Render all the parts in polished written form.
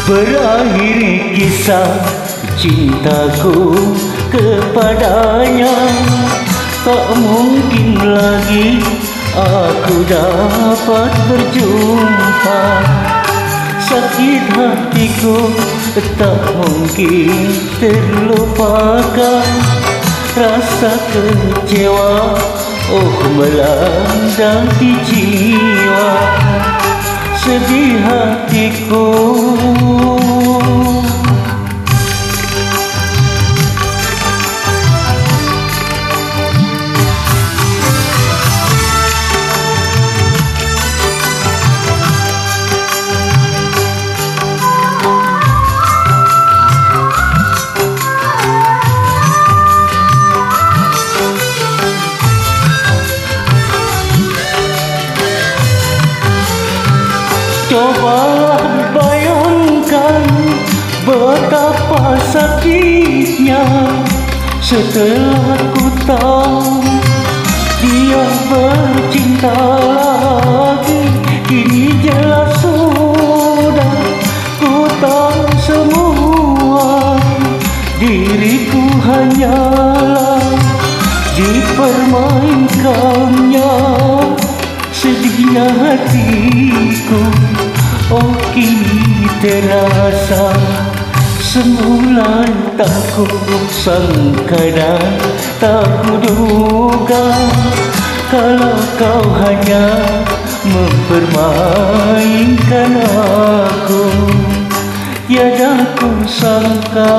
Berakhir kisah cintaku kepadanya. Tak mungkin lagi aku dapat berjumpa. Sakit hatiku tak mungkin terlupakan. Rasa kecewa melanda di jiwa. Sedih hatiku. Coba bayangkan betapa sakitnya setelah ku tahu dia bercinta lagi. Kini jelas sudah ku tahu semua, diriku hanyalah dipermainkannya. Sedihnya hatiku, kini terasa. Semula tak ku sangka dan tak ku duga, kalau kau hanya mempermainkan aku. Tiada ku sangka.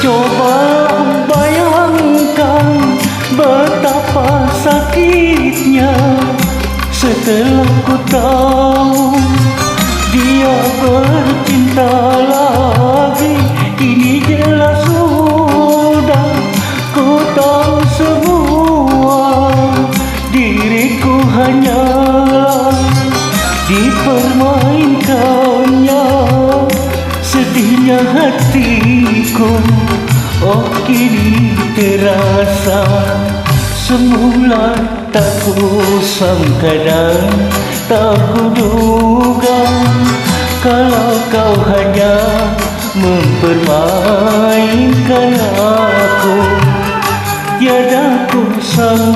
Coba bayangkan betapa sakitnya setelah ku tahu dia bercinta lagi. Kini jelas sudah ku tahu semua, diriku hanyalah dipermainkannya. Sedihnya hatiku, kini terasa. Semula tak ku sangka dan tak ku duga, kalau kau hanya mempermainkan aku. Tiada ku sangka.